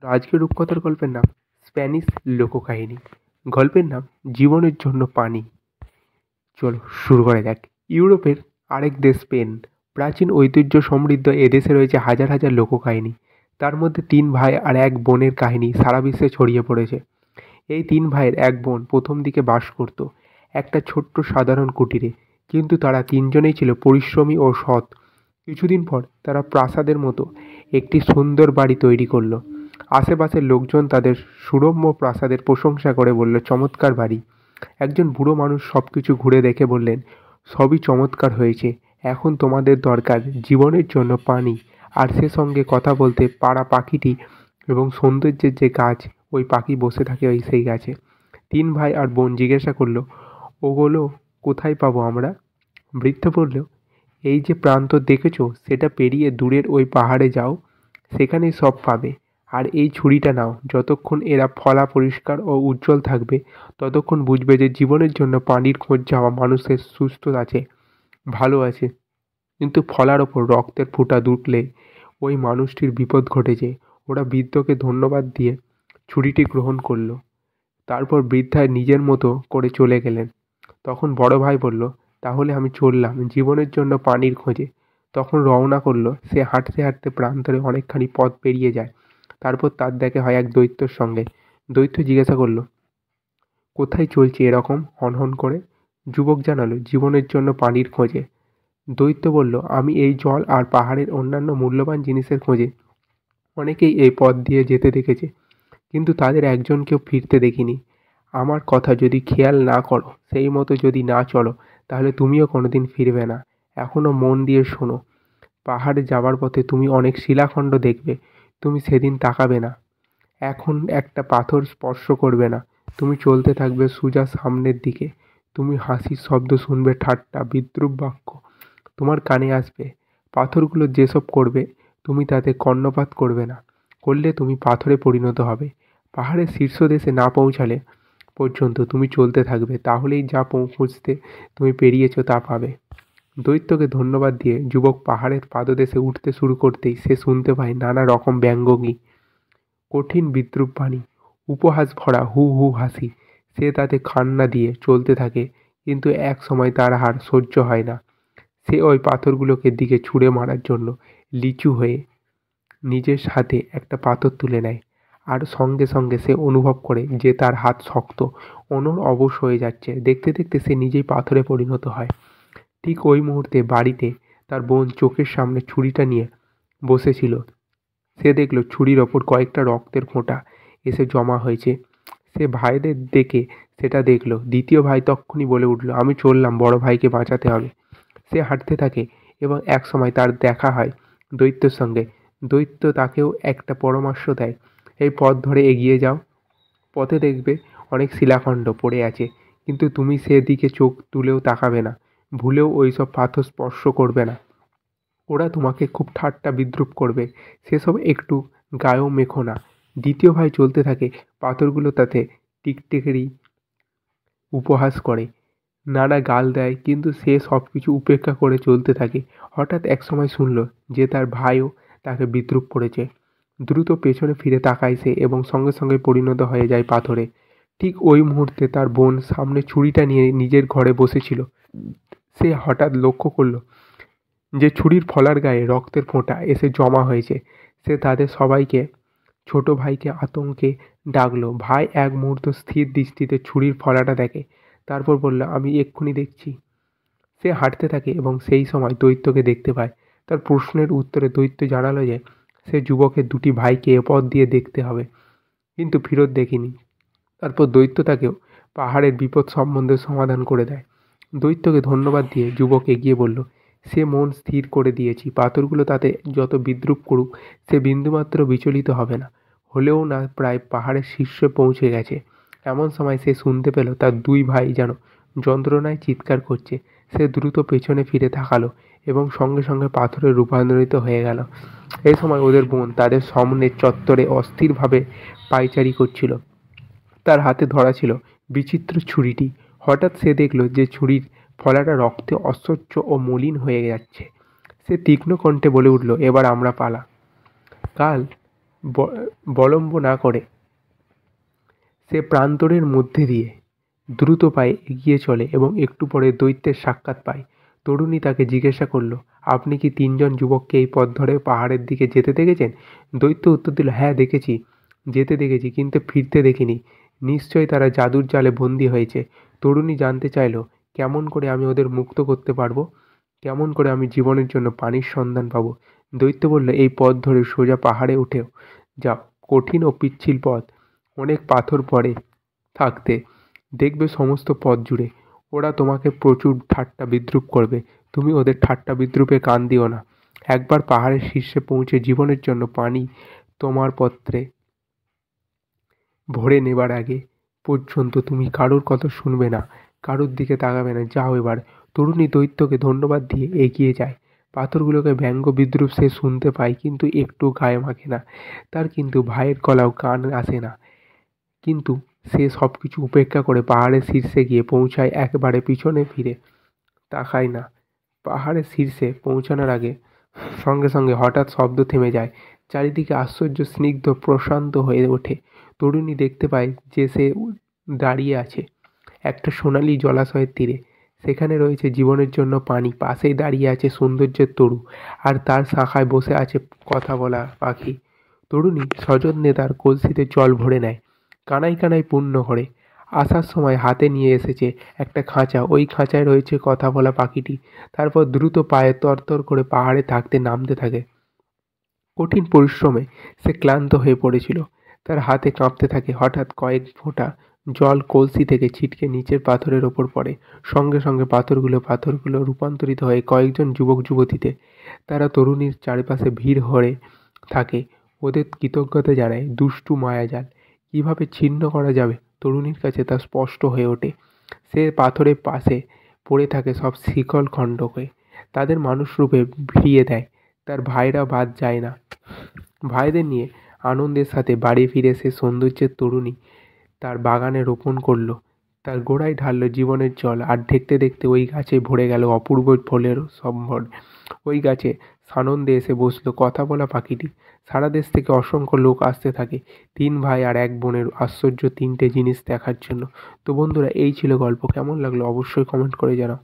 আজকের রূপকথার গল্পের নাম স্প্যানিশ লোককাহিনী। গল্পের নাম জীবনের জন্য পানি। চলো শুরু করা যাক। ইউরোপের আরেক দেশ স্পেন। প্রাচীন ঐতিহ্য সমৃদ্ধ এদেশে রয়েছে হাজার হাজার লোককাহিনী। তার মধ্যে তিন ভাই আর এক বোনের কাহিনী সারা বিশ্বে ছড়িয়ে পড়েছে। এই তিন ভাইয়ের এক বোন প্রথম দিকে বাস করত একটা ছোট্ট সাধারণ কুটিরে, কিন্তু তারা তিনজনেই ছিল পরিশ্রমী ও সৎ। কিছুদিন পর তারা প্রাসাদের মতো একটি সুন্দর বাড়ি তৈরি করলো। আশেপাশের লোকজন তাদের সুরম্য প্রাসাদের প্রশংসা করে বলল, চমৎকার বাড়ি। একজন বুড়ো মানুষ সব কিছু ঘুরে দেখে বললেন, সবই চমৎকার হয়েছে, এখন তোমাদের দরকার জীবনের জন্য পানি। আর সে সঙ্গে কথা বলতে পাড়া পাখিটি এবং সৌন্দর্যের যে গাছ, ওই পাখি বসে থাকে ওই সেই গাছে। তিন ভাই আর বোন জিজ্ঞাসা করলো, ওগুলো কোথায় পাবো আমরা? বৃদ্ধ বলল, এই যে প্রান্ত দেখেছো সেটা পেরিয়ে দূরের ওই পাহাড়ে যাও, সেখানেই সব পাবে। আর এই ছুরিটা নাও, যতক্ষণ এরা ফলা পরিষ্কার ও উজ্জ্বল থাকবে ততক্ষণ বুঝবে যে জীবনের জন্য পানির খোঁজ যাওয়া মানুষের সুস্থ আছে, ভালো আছে। কিন্তু ফলার ওপর রক্তের ফোঁটা দুটলে ওই মানুষটির বিপদ ঘটেছে। ওরা বৃদ্ধকে ধন্যবাদ দিয়ে ছুরিটি গ্রহণ করলো। তারপর বৃদ্ধা নিজের মতো করে চলে গেলেন। তখন বড় ভাই বলল, তাহলে আমি চললাম জীবনের জন্য পানির খোঁজে। তখন রওনা করলো। সে হাঁটতে হাঁটতে প্রান্তরে অনেকখানি পথ পেরিয়ে যায়। তারপর তার দেখা হয় এক দৈত্যর সঙ্গে। দৈত্য জিজ্ঞাসা করলো, কোথায় চলছে এরকম হনহন করে? যুবক জানালো, জীবনের জন্য পানির খোঁজে। দৈত্য বলল, আমি এই জল আর পাহাড়ের অন্যান্য মূল্যবান জিনিসের খোঁজে অনেকেই এই পথ দিয়ে যেতে দেখেছে, কিন্তু তাদের একজনকেও ফিরতে দেখিনি। আমার কথা যদি খেয়াল না করো, সেই মতো যদি না চলো, তাহলে তুমিও কোনোদিন ফিরবে না। এখনও মন দিয়ে শোনো, পাহাড়ে যাবার পথে তুমি অনেক শিলাখণ্ড দেখবে। তুমি সেদিন তাকাবে না, এখন একটা পাথর স্পর্শ করবে না। তুমি চলতে থাকবে সোজা সামনের দিকে। তুমি হাসির শব্দ শুনবে, ঠাট্টা বিদ্রূপ বাক্য তোমার কানে আসবে। পাথরগুলো যেসব করবে তুমি তাতে কর্ণপাত করবে না, করলে তুমি পাথরে পরিণত হবে। পাহাড়ের শীর্ষদেশে না পৌঁছালে পর্যন্ত তুমি চলতে থাকবে, তাহলেই যা খুঁজতে তুমি পেরিয়েছো তা পাবে। দৈত্যকে ধন্যবাদ দিয়ে যুবক পাহাড়ের পাদদেশে উঠতে শুরু করতেই সে শুনতে পায় নানা রকম ব্যঙ্গগী, কঠিন বিদ্রূপ বাণী, উপহাস ভরা হু হু হাসি। সে তাতে কান্না দিয়ে চলতে থাকে, কিন্তু এক সময় তার হার সহ্য হয় না। সে ওই পাথরগুলোকে দিকে ছুঁড়ে মারার জন্য লিচু হয়ে নিজের হাতে একটা পাথর তুলে নেয়। আর সঙ্গে সঙ্গে সে অনুভব করে যে তার হাত শক্ত, অনড় অবশ হয়ে যাচ্ছে। দেখতে দেখতে সে নিজেই পাথরে পরিণত হয়। ঠিক ওই মুহূর্তে বাড়িতে তার বোন চোখের সামনে ছুরিটা নিয়ে বসেছিল। সে দেখল ছুরির ওপর কয়েকটা রক্তের ফোঁটা এসে জমা হয়েছে। সে ভাইদের দেখে সেটা দেখল। দ্বিতীয় ভাই তক্ষুনি বলে উঠল, আমি চললাম, বড় ভাইকে বাঁচাতে হবে। সে হাঁটতে থাকে এবং এক সময় তার দেখা হয় দৈত্যের সঙ্গে। দৈত্য তাকেও একটা পরামর্শ দেয়, এই পথ ধরে এগিয়ে যাও, পথে দেখবে অনেক শিলাখণ্ড পড়ে আছে, কিন্তু তুমি সেদিকে চোখ তুলেও তাকাবে না, ভুলেও ওই সব পাথর স্পর্শ করবে না। ওরা তোমাকে খুব ঠাট্টা বিদ্রূপ করবে, সেসব একটু গায়েও মেখো না। দ্বিতীয় ভাই চলতে থাকে। পাথরগুলো তাতে টিকটিকিরি উপহাস করে, নানা গাল দেয়, কিন্তু সে সব কিছু উপেক্ষা করে চলতে থাকে। হঠাৎ এক সময় শুনল যে তার ভাইও তাকে বিদ্রূপ করেছে। দ্রুত পেছনে ফিরে তাকায় সে এবং সঙ্গে সঙ্গে পরিণত হয়ে যায় পাথরে। ঠিক ওই মুহূর্তে তার বোন সামনে ছুরিটা নিয়ে নিজের ঘরে বসেছিল। সে হঠাৎ লক্ষ্য করল যে ছুরির ফলার গায়ে রক্তের ফোঁটা এসে জমা হয়েছে। সে তাদের সবাইকে, ছোট ভাইকে আতঙ্কে ডাকলো। ভাই এক মুহূর্ত স্থির দৃষ্টিতে ছুরির ফলাটা দেখে, তারপর বলল, আমি এক্ষুনি দেখছি। সে হাঁটতে থাকে এবং সেই সময় দৈত্যকে দেখতে পায়। তার প্রশ্নের উত্তরে দৈত্য জানালো যে সে যুবকের দুটি ভাইকে এ পথ দিয়ে দেখতে হবে, কিন্তু ফেরত দেখিনি। তারপর দৈত্য তাকেও পাহাড়ের বিপদ সম্বন্ধে সমাধান করে দেয়। দৈত্যকে ধন্যবাদ দিয়ে যুবক এগিয়ে বলল, সে মন স্থির করে দিয়েছি, পাথরগুলো তাতে যত বিদ্রূপ করুক সে বিন্দুমাত্র বিচলিত হবে না। হলেও না প্রায় পাহাড়ের শীর্ষে পৌঁছে গেছে। এমন সময় সে শুনতে পেল তার দুই ভাই যেন যন্ত্রণায় চিৎকার করছে। সে দ্রুত পেছনে ফিরে তাকালো এবং সঙ্গে সঙ্গে পাথরে রূপান্তরিত হয়ে গেল। এই সময় ওদের বোন তাদের সামনের চত্বরে অস্থিরভাবে পায়চারি করছিল। তার হাতে ধরা ছিল বিচিত্র ছুরিটি। হঠাৎ সে দেখল যে ছুরির ফলাটা রক্তে অস্বচ্ছ ও মলিন হয়ে যাচ্ছে। সে তীক্ষ্ণ কণ্ঠে বলে উঠল, এবার আমরা পালা। কাল বিলম্ব না করে সে প্রান্তরের মধ্যে দিয়ে দ্রুত পায়ে এগিয়ে চলে এবং একটু পরে দৈত্যের সাক্ষাৎ পায়। তরুণী তাকে জিজ্ঞাসা করল, আপনি কি 3জন যুবককে এই পথ ধরে পাহাড়ের দিকে যেতে দেখেছেন? দৈত্য উত্তর দিল, হ্যাঁ দেখেছি, যেতে দেখেছি, কিন্তু ফিরতে দেখিনি। নিশ্চয়ই তারা জাদুর জালে বন্দী হয়েছে। তরুণী জানতে চাইল, কেমন করে আমি ওদের মুক্ত করতে পারবো? কেমন করে আমি জীবনের জন্য পানির সন্ধান পাবো? দৈত্য বলল, এই পথ ধরে সোজা পাহাড়ে উঠেও যাও। কঠিন ও পিচ্ছিল পথ, অনেক পাথর পড়ে থাকতে দেখবে সমস্ত পথ জুড়ে। ওরা তোমাকে প্রচুর ঠাট্টা বিদ্রূপ করবে। তুমি ওদের ঠাট্টা বিদ্রূপে কান দিও না। একবার পাহাড়ের শীর্ষে পৌঁছে জীবনের জন্য পানি তোমার পত্রে ভরে নেবার আগে পর্যন্ত তুমি কারোর কথা শুনবে না, কারোর দিকে তাকাবে না। যাও এবার। তরুণী দৈত্যকে ধন্যবাদ দিয়ে এগিয়ে যায়। পাথরগুলোকে ব্যঙ্গ বিদ্রূপ সে শুনতে পায়, কিন্তু একটু গায়ে মাখে না। তার কিন্তু ভাইয়ের গলাও কান আসে না। কিন্তু সে সব কিছু উপেক্ষা করে পাহাড়ের শীর্ষে গিয়ে পৌঁছায়, একবারে পিছনে ফিরে তাকায় না। পাহাড়ের শীর্ষে পৌঁছানোর আগে সঙ্গে সঙ্গে হঠাৎ শব্দ থেমে যায়। চারিদিকে আশ্চর্য স্নিগ্ধ প্রশান্ত হয়ে ওঠে। তরুণী দেখতে পায় যে সে দাঁড়িয়ে আছে একটা সোনালি জলাশয়ের তীরে। সেখানে রয়েছে জীবনের জন্য পানি, পাশেই দাঁড়িয়ে আছে সৌন্দর্যের তরু, আর তার শাখায় বসে আছে কথা বলা পাখি। তরুণী সযত্নে তার কলসিতে জল ভরে নেয়, কানায় কানায় পূর্ণ করে। আসার সময় হাতে নিয়ে এসেছে একটা খাঁচা, ওই খাঁচায় রয়েছে কথা বলা পাখিটি। তারপর দ্রুত পায়ে তরতর করে পাহাড়ে নামতে থাকে। কঠিন পরিশ্রমে সে ক্লান্ত হয়ে পড়েছিল, তার হাতে কাঁপতে থাকে। হঠাৎ কয়েক ফোঁটা জল কলসি থেকে ছিটকে নিচের পাথরের ওপর পড়ে। সঙ্গে সঙ্গে পাথরগুলো রূপান্তরিত হয়ে কয়েকজন যুবক যুবতীতে। তারা তরুণীর চারিপাশে ভিড় হয়ে থাকে, ওদের কৃতজ্ঞতা জানায়। দুষ্টু মায়াজাল কীভাবে ছিন্ন করা যাবে তরুণীর কাছে তা স্পষ্ট হয়ে ওঠে। সে পাথরের পাশে পড়ে থাকে সব শিকল খণ্ড হয়ে, তাদের মানুষ রূপে ভিড়িয়ে দেয়। তার ভাইরা বাদ যায় না। ভাইদের নিয়ে আনন্দের সাথে বাড়ি ফিরে সে সৌন্দর্যের তরুণী তার বাগানে রোপণ করলো, তার গোড়ায় ঢাললো জীবনের জল। আর দেখতে দেখতে ওই গাছে ভরে গেল অপূর্ব ফলের সম্ভর। ওই গাছে সানন্দে এসে বসলো কথা বলা পাখিটি। সারা দেশ থেকে অসংখ্য লোক আসতে থাকে 3 ভাই আর 1 বোনের আশ্চর্য 3টে জিনিস দেখার জন্য। তো বন্ধুরা, এই ছিল গল্প। কেমন লাগলো অবশ্যই কমেন্ট করে জানাও।